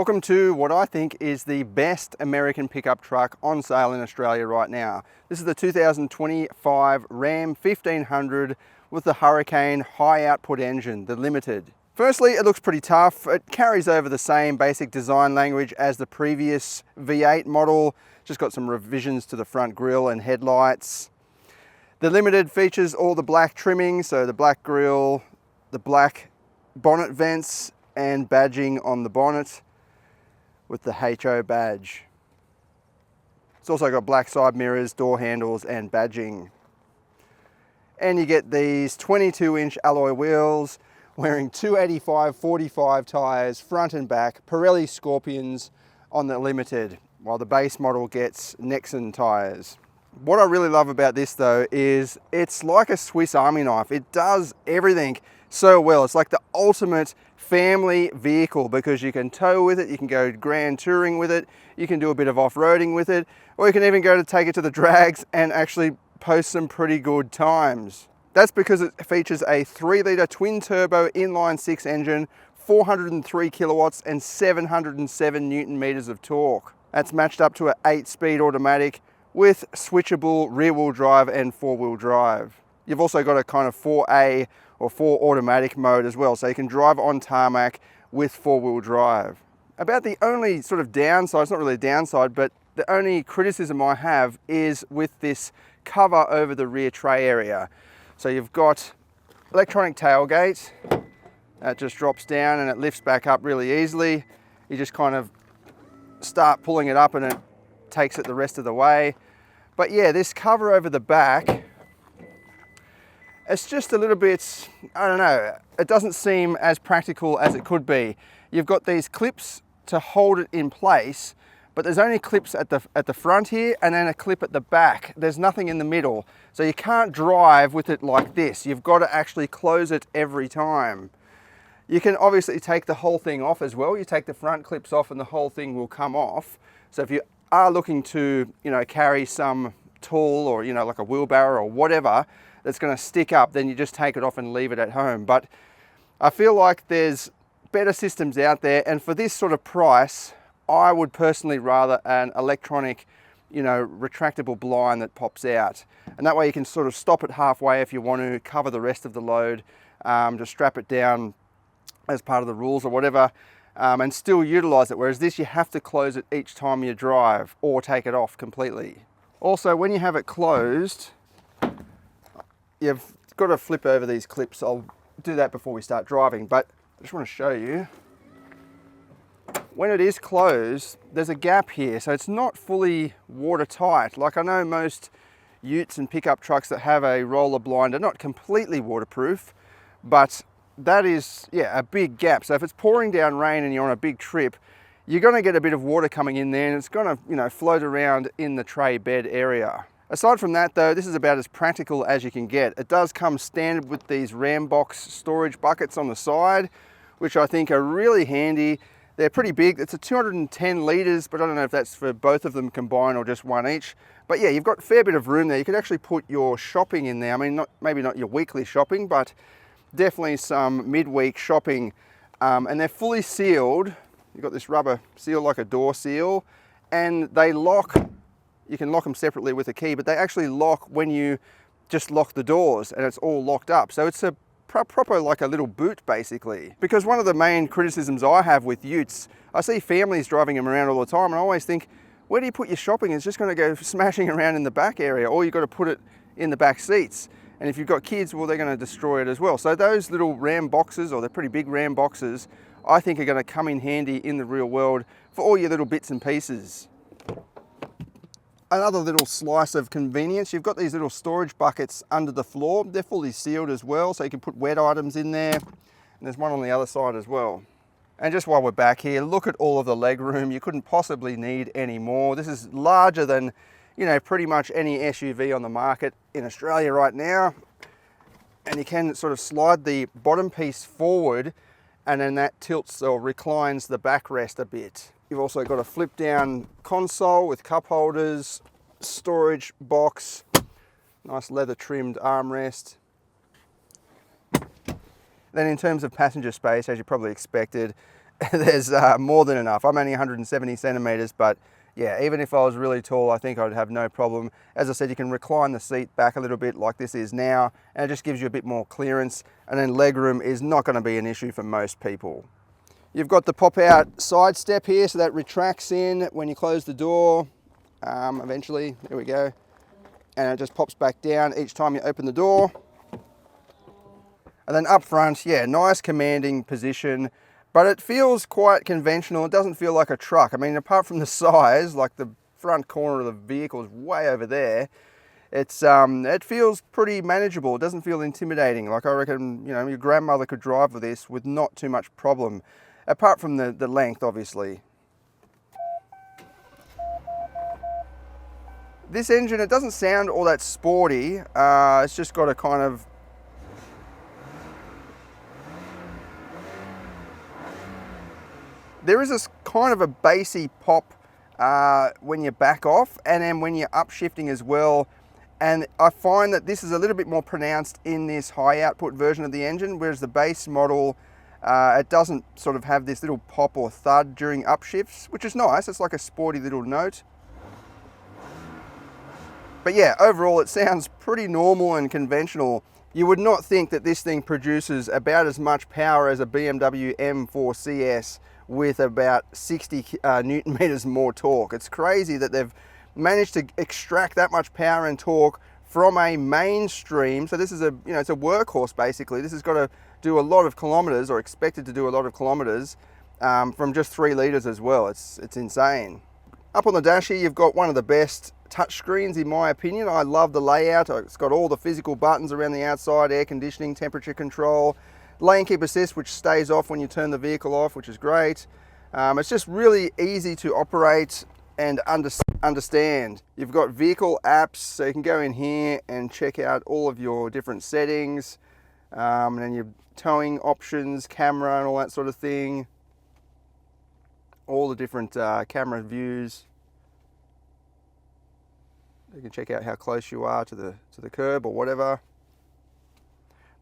Welcome to what I think is the best American pickup truck on sale in Australia right now. This is the 2025 Ram 1500 with the Hurricane high output engine, the Limited. Firstly, it looks pretty tough. It carries over the same basic design language as the previous V8 model. Just got some revisions to the front grille and headlights. The Limited features all the black trimming, so the black grille, the black bonnet vents and badging on the bonnet with the HO badge. It's also got black side mirrors, door handles and badging. And you get these 22-inch alloy wheels, wearing 285/45 tyres, front and back, Pirelli Scorpions on the Limited, while the base model gets Nexen tyres. What I really love about this though is it's like a Swiss Army knife. It does everything so well. It's like the ultimate family vehicle because you can tow with it, you can go grand touring with it, you can do a bit of off-roading with it, or you can even go to take it to the drags and actually post some pretty good times. That's because it features a 3-litre twin-turbo inline-6 engine, 403 kilowatts and 707 newton meters of torque. That's matched up to an 8-speed automatic with switchable rear-wheel drive and 4-wheel drive. You've also got a kind of 4A or 4 automatic mode as well, so you can drive on tarmac with 4-wheel drive. About the only sort of downside, it's not really a downside, but the only criticism I have is with this cover over the rear tray area. So you've got electronic tailgate, that just drops down and it lifts back up really easily. You just kind of start pulling it up and it takes it the rest of the way. But yeah, this cover over the back, it's just a little bit, I don't know, it doesn't seem as practical as it could be. You've got these clips to hold it in place, but there's only clips at the front here and then a clip at the back. There's nothing in the middle. So you can't drive with it like this. You've got to actually close it every time. You can obviously take the whole thing off as well. You take the front clips off and the whole thing will come off. So if you are looking to, carry some tool or, like a wheelbarrow or whatever that's going to stick up, then you just take it off and leave it at home. But I feel like there's better systems out there, and for this sort of price, I would personally rather an electronic, retractable blind that pops out. And that way you can sort of stop it halfway if you want to, cover the rest of the load, just strap it down as part of the rules or whatever, and still utilize it. Whereas this, you have to close it each time you drive or take it off completely. Also, when you have it closed, you've got to flip over these clips. I'll do that before we start driving, but I just want to show you. When it is closed, there's a gap here, so it's not fully watertight. Like I know most utes and pickup trucks that have a roller blind are not completely waterproof, but that is, a big gap. So if it's pouring down rain and you're on a big trip, you're going to get a bit of water coming in there and it's going to, float around in the tray bed area. Aside from that though, this is about as practical as you can get. It does come standard with these Ram box storage buckets on the side, which I think are really handy. They're pretty big. It's a 210 litres, but I don't know if that's for both of them combined or just one each. But yeah, you've got a fair bit of room there. You could actually put your shopping in there. I mean, maybe not your weekly shopping, but definitely some midweek shopping. And they're fully sealed. You've got this rubber seal like a door seal, and they lock. You can lock them separately with a key, but they actually lock when you just lock the doors and it's all locked up. So it's a proper like a little boot basically. Because one of the main criticisms I have with utes, I see families driving them around all the time and I always think, where do you put your shopping? It's just going to go smashing around in the back area, or you've got to put it in the back seats. And if you've got kids, well, they're going to destroy it as well. So those little Ram boxes, or they're pretty big Ram boxes, I think are going to come in handy in the real world for all your little bits and pieces. Another little slice of convenience, you've got these little storage buckets under the floor. They're fully sealed as well, so you can put wet items in there. And there's one on the other side as well. And just while we're back here, look at all of the leg room. You couldn't possibly need any more. This is larger than, pretty much any SUV on the market in Australia right now. And you can sort of slide the bottom piece forward, and then that tilts or reclines the backrest a bit. You've also got a flip down console with cup holders, storage box, nice leather trimmed armrest. Then in terms of passenger space, as you probably expected, there's more than enough. I'm only 170 centimeters, but yeah, even if I was really tall, I think I'd have no problem. As I said, you can recline the seat back a little bit like this is now, and it just gives you a bit more clearance, and then legroom is not going to be an issue for most people. You've got the pop-out side step here, so that retracts in when you close the door. Eventually, there we go. And it just pops back down each time you open the door. And then up front, yeah, nice commanding position, but it feels quite conventional. It doesn't feel like a truck. I mean, apart from the size, like the front corner of the vehicle is way over there, it feels pretty manageable. It doesn't feel intimidating. Like I reckon, you know, your grandmother could drive with this with not too much problem, apart from the length, obviously. This engine, it doesn't sound all that sporty. It's just got a kind of there is this kind of a bassy pop when you back off, and then when you're upshifting as well. And I find that this is a little bit more pronounced in this high output version of the engine, whereas the base model, it doesn't sort of have this little pop or thud during upshifts, which is nice. It's like a sporty little note. But yeah, overall it sounds pretty normal and conventional. You would not think that this thing produces about as much power as a BMW M4 CS with about 60 Newton meters more torque. It's crazy that they've managed to extract that much power and torque from a mainstream. So this is a, you know, it's a workhorse basically. This has got to do a lot of kilometers, or expected to do a lot of kilometers, from just 3 liters as well. It's insane. Up on the dash here, you've got one of the best touch screens in my opinion. I love the layout. It's got all the physical buttons around the outside, air conditioning, temperature control, lane keep assist, which stays off when you turn the vehicle off, which is great. It's just really easy to operate and understand. You've got vehicle apps, so you can go in here and check out all of your different settings, and then your towing options, camera and all that sort of thing. All the different camera views. You can check out how close you are to the curb or whatever.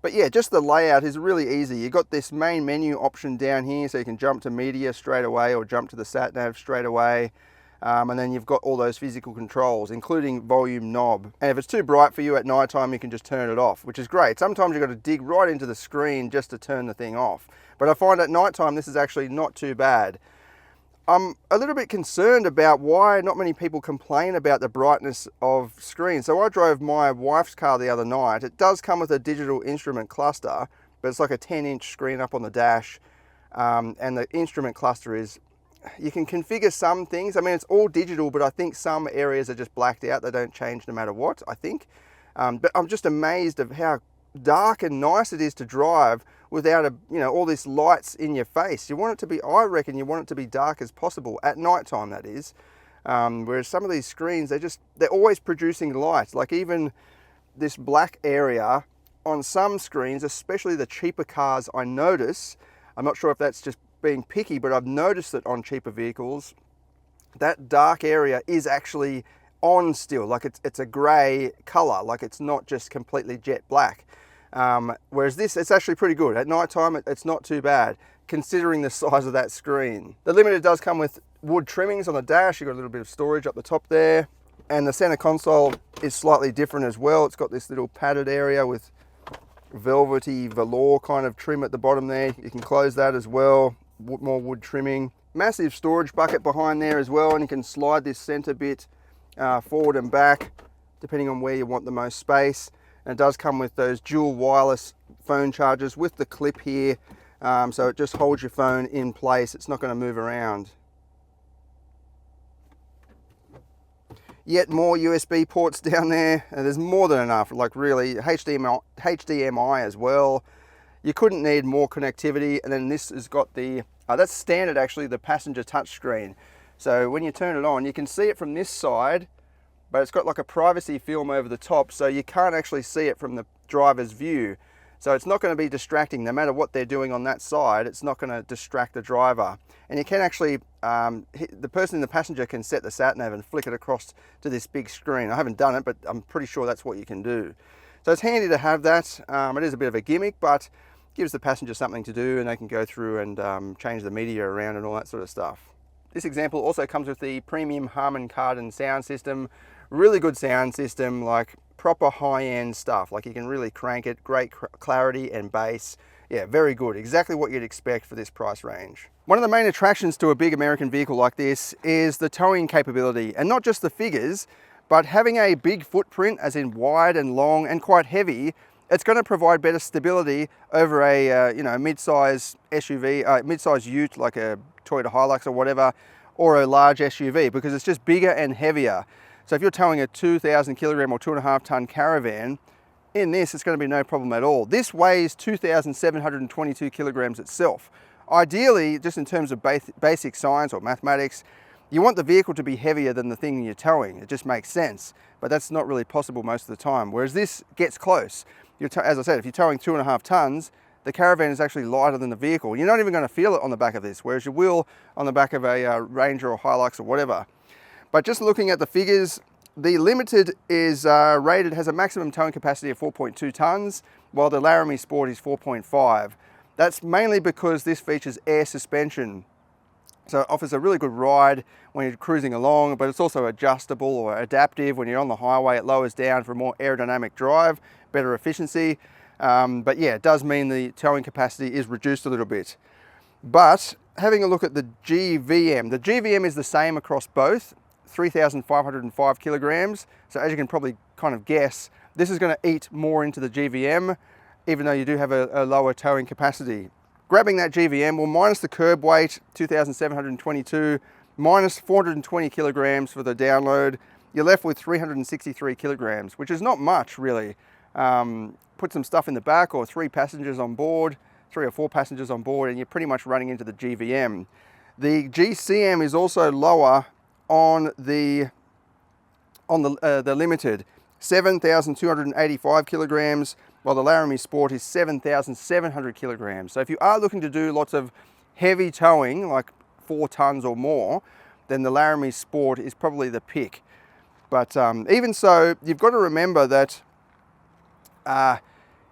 But yeah, just the layout is really easy. You've got this main menu option down here, so you can jump to media straight away or jump to the sat nav straight away. And then you've got all those physical controls, including volume knob. And if it's too bright for you at night time, you can just turn it off, which is great. Sometimes you've got to dig right into the screen just to turn the thing off. But I find at night time, this is actually not too bad. I'm a little bit concerned about why not many people complain about the brightness of screens. So I drove my wife's car the other night. It does come with a digital instrument cluster, but it's like a 10-inch screen up on the dash. And the instrument cluster is, you can configure some things. I mean, it's all digital, but I think some areas are just blacked out. They don't change no matter what, I think. But I'm just amazed of how dark and nice it is to drive without all these lights in your face. You want it to be, I reckon you want it to be dark as possible at night time, that is. Whereas some of these screens, they're always producing light. Like even this black area on some screens, especially the cheaper cars, I notice, I'm not sure if that's just being picky, but I've noticed that on cheaper vehicles, that dark area is actually on still. Like it's a gray color, like it's not just completely jet black. Whereas this, it's actually pretty good. At night time, it's not too bad, considering the size of that screen. The Limited does come with wood trimmings on the dash. You've got a little bit of storage up the top there. And the center console is slightly different as well. It's got this little padded area with velvety velour kind of trim at the bottom there. You can close that as well. More wood trimming. Massive storage bucket behind there as well, and you can slide this center bit forward and back depending on where you want the most space. And it does come with those dual wireless phone chargers with the clip here, so it just holds your phone in place. It's not going to move around. Yet more USB ports down there, and there's more than enough. Like really, HDMI as well. You couldn't need more connectivity. And then this has got the that's standard actually, the passenger touchscreen. So when you turn it on, you can see it from this side, but it's got like a privacy film over the top, so you can't actually see it from the driver's view. So it's not going to be distracting. No matter what they're doing on that side, it's not going to distract the driver. And you can actually, the person in the passenger can set the sat nav and flick it across to this big screen. I haven't done it, but I'm pretty sure that's what you can do. So it's handy to have that. It is a bit of a gimmick, but gives the passenger something to do, and they can go through and change the media around and all that sort of stuff. This example also comes with the premium Harman Kardon sound system. Really good sound system, like proper high-end stuff. Like you can really crank it, great clarity and bass. Yeah, very good. Exactly what you'd expect for this price range. One of the main attractions to a big American vehicle like this is the towing capability, and not just the figures, but having a big footprint, as in wide and long and quite heavy. It's going to provide better stability over a mid-size SUV, mid-size ute like a Toyota Hilux or whatever, or a large SUV, because it's just bigger and heavier. So if you're towing a 2,000 kilogram or 2.5 ton caravan, in this it's going to be no problem at all. This weighs 2,722 kilograms itself. Ideally, just in terms of basic science or mathematics, you want the vehicle to be heavier than the thing you're towing. It just makes sense, but that's not really possible most of the time, whereas this gets close. As I said, if you're towing 2.5 tons, the caravan is actually lighter than the vehicle. You're not even going to feel it on the back of this, whereas you will on the back of a Ranger or Hilux or whatever. But just looking at the figures, the Limited is rated, has a maximum towing capacity of 4.2 tons, while the Laramie Sport is 4.5. That's mainly because this features air suspension. So it offers a really good ride when you're cruising along, but it's also adjustable or adaptive. When you're on the highway, it lowers down for a more aerodynamic drive, better efficiency. But yeah, it does mean the towing capacity is reduced a little bit. But having a look at the GVM is the same across both, 3,505 kilograms. So as you can probably kind of guess, this is going to eat more into the GVM, even though you do have a lower towing capacity. Grabbing that GVM, well, minus the Kerb weight, 2,722, minus 420 kilograms for the download, you're left with 363 kilograms, which is not much really. Put some stuff in the back, or 3 passengers on board, 3 or 4 passengers on board, and you're pretty much running into the GVM. The GCM is also lower on the Limited, 7,285 kilograms, while the Laramie Sport is 7,700 kilograms. So if you are looking to do lots of heavy towing, like 4 tons or more, then the Laramie Sport is probably the pick. But even so, you've got to remember that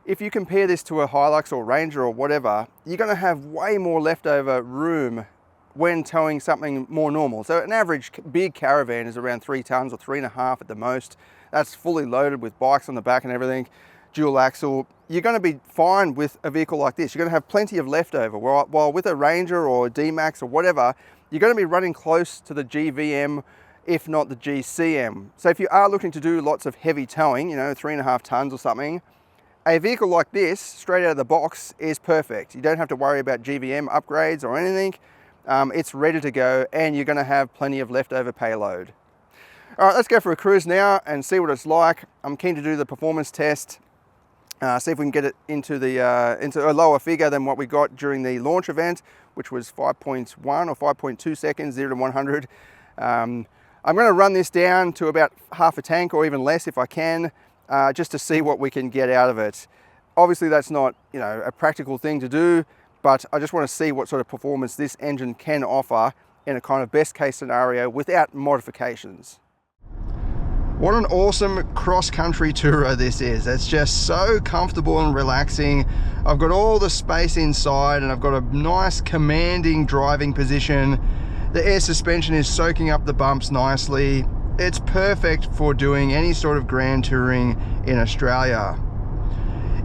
if you compare this to a Hilux or Ranger or whatever, you're going to have way more leftover room when towing something more normal. So an average big caravan is around 3 tons or 3.5 at the most. That's fully loaded with bikes on the back and everything, dual axle. You're going to be fine with a vehicle like this. You're going to have plenty of leftover. While with a Ranger or a D-Max or whatever, you're going to be running close to the GVM, if not the GCM. So if you are looking to do lots of heavy towing, 3.5 tons or something, a vehicle like this, straight out of the box, is perfect. You don't have to worry about GVM upgrades or anything. It's ready to go, and you're going to have plenty of leftover payload. All right, let's go for a cruise now and see what it's like. I'm keen to do the performance test, see if we can get it into a lower figure than what we got during the launch event, which was 5.1 or 5.2 seconds, 0 to 100. I'm going to run this down to about half a tank or even less if I can, just to see what we can get out of it. Obviously that's not, a practical thing to do, but I just want to see what sort of performance this engine can offer in a kind of best case scenario without modifications. What an awesome cross-country tourer this is. It's just so comfortable and relaxing. I've got all the space inside, and I've got a nice commanding driving position. The air suspension is soaking up the bumps nicely. It's perfect for doing any sort of grand touring in Australia.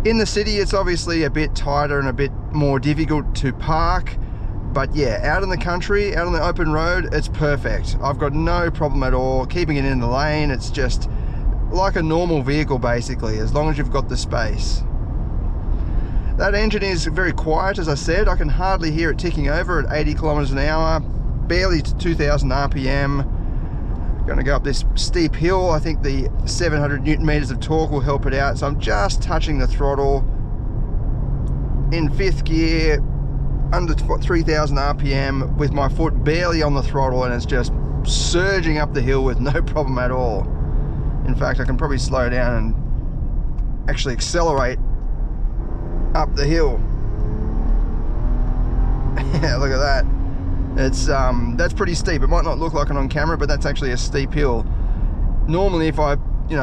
In the city, it's obviously a bit tighter and a bit more difficult to park, but yeah, out in the country, out on the open road, it's perfect. I've got no problem at all keeping it in the lane. It's just like a normal vehicle basically, as long as you've got the space. That engine is very quiet, as I said. I can hardly hear it ticking over at 80 kilometers an hour, barely to 2,000 RPM. Going to go up this steep hill. I think the 700 Newton meters of torque will help it out. So I'm just touching the throttle in 5th gear, under 3,000 RPM, with my foot barely on the throttle, and it's just surging up the hill with no problem at all. In fact, I can probably slow down and actually accelerate up the hill. Yeah, look at that. It's that's pretty steep. It might not look like it on camera, but that's actually a steep hill. Normally, if I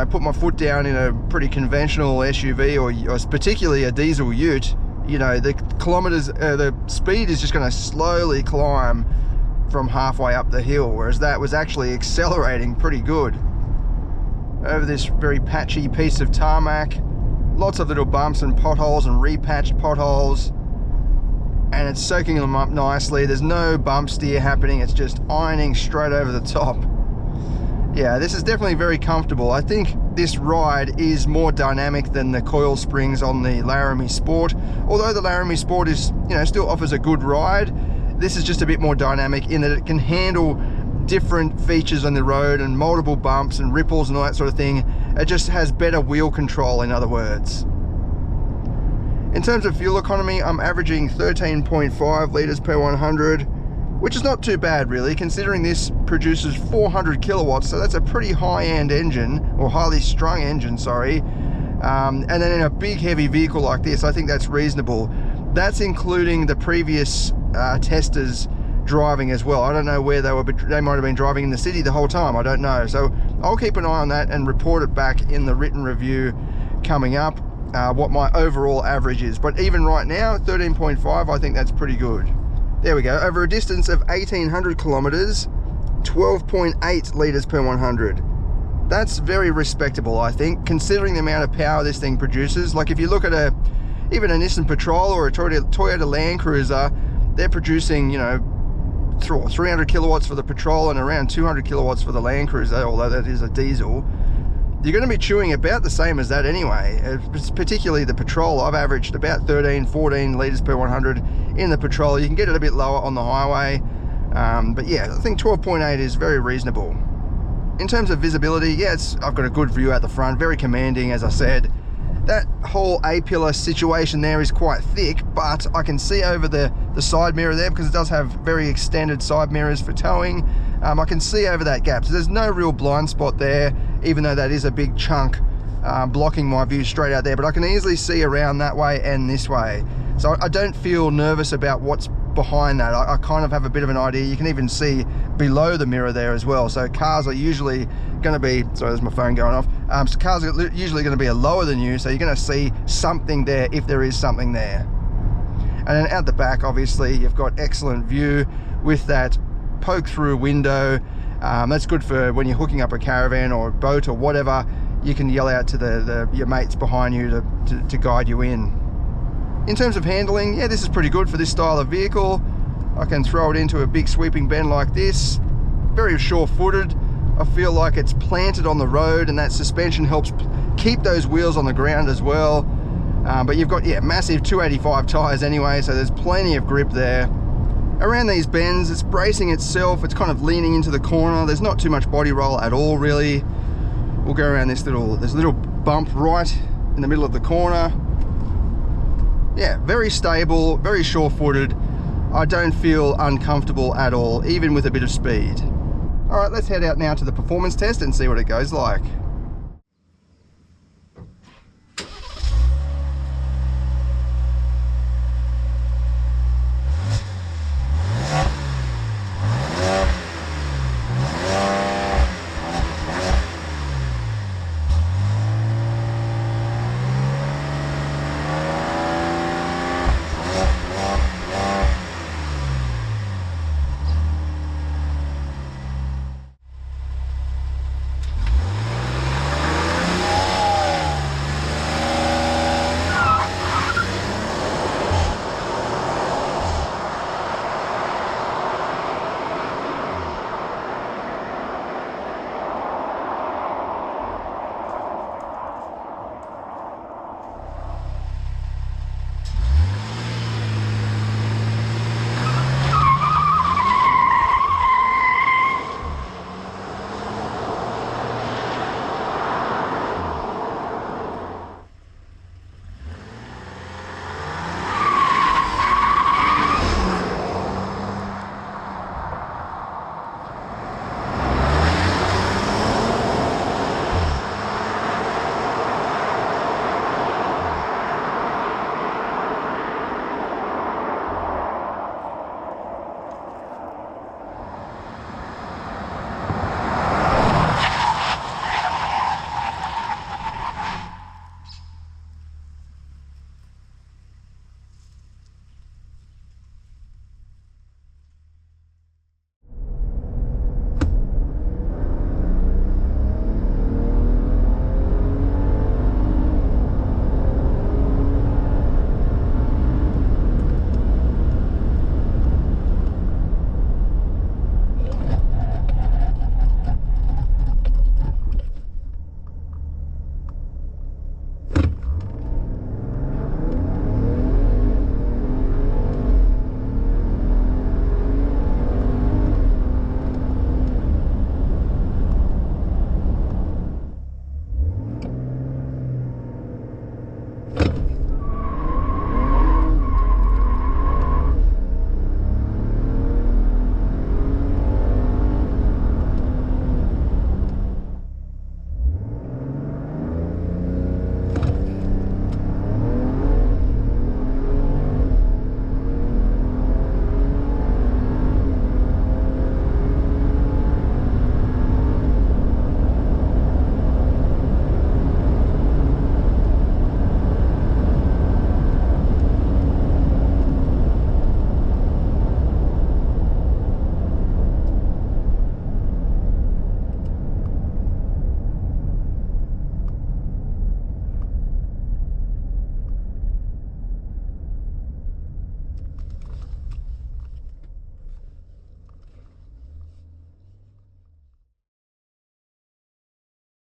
put my foot down in a pretty conventional SUV or particularly a diesel ute, you know, the kilometers, the speed is just going to slowly climb from halfway up the hill, whereas that was actually accelerating pretty good over this very patchy piece of tarmac. Lots of little bumps and potholes and repatched potholes, and it's soaking them up nicely. There's no bump steer happening, it's just ironing straight over the top. Yeah, this is definitely very comfortable. I think this ride is more dynamic than the coil springs on the Laramie Sport. Although the Laramie Sport is, you know, still offers a good ride, this is just a bit more dynamic in that it can handle different features on the road and multiple bumps and ripples and all that sort of thing. It just has better wheel control, in other words. In terms of fuel economy, I'm averaging 13.5 litres per 100, which is not too bad really, considering this produces 400 kilowatts, so that's a pretty high-end engine, or highly strung engine, sorry. And then in a big heavy vehicle like this, I think that's reasonable. That's including the previous testers driving as well. I don't know where they might have been driving in the city the whole time, I don't know. So I'll keep an eye on that and report it back in the written review coming up, what my overall average is. But even right now, 13.5, I think that's pretty good. There we go, over a distance of 1,800 kilometers, 12.8 litres per 100. That's very respectable, I think, considering the amount of power this thing produces. Like if you look at even a Nissan Patrol or a Toyota Land Cruiser, they're producing, you know, 300 kilowatts for the Patrol and around 200 kilowatts for the Land Cruiser, although that is a diesel. You're going to be chewing about the same as that anyway. Particularly the Patrol, I've averaged about 13, 14 litres per 100 in the Patrol. You can get it a bit lower on the highway, but yeah, I think 12.8 is very reasonable. In terms of visibility, yeah, I've got a good view out the front, very commanding, as I said. That whole A-pillar situation there is quite thick, but I can see over the side mirror there, because it does have very extended side mirrors for towing. I can see over that gap, so there's no real blind spot there, even though that is a big chunk blocking my view straight out there, but I can easily see around that way and this way. So I don't feel nervous about what's behind that. I kind of have a bit of an idea. You can even see below the mirror there as well. So cars are usually going to be, sorry, there's my phone going off. So cars are usually going to be lower than you, so you're going to see something there if there is something there. And then out the back, obviously, you've got excellent view with that poke-through window. That's good for when you're hooking up a caravan or a boat or whatever. You can yell out to your mates behind you to guide you in. In terms of handling, yeah, this is pretty good for this style of vehicle. I can throw it into a big sweeping bend like this. Very sure-footed. I feel like it's planted on the road, and that suspension helps keep those wheels on the ground as well. But you've got, yeah, massive 285 tyres anyway, so there's plenty of grip there. Around these bends, it's bracing itself, it's kind of leaning into the corner. There's not too much body roll at all, really. We'll go around this little bump right in the middle of the corner. Yeah, very stable, very sure-footed. I don't feel uncomfortable at all, even with a bit of speed. All right, let's head out now to the performance test and see what it goes like.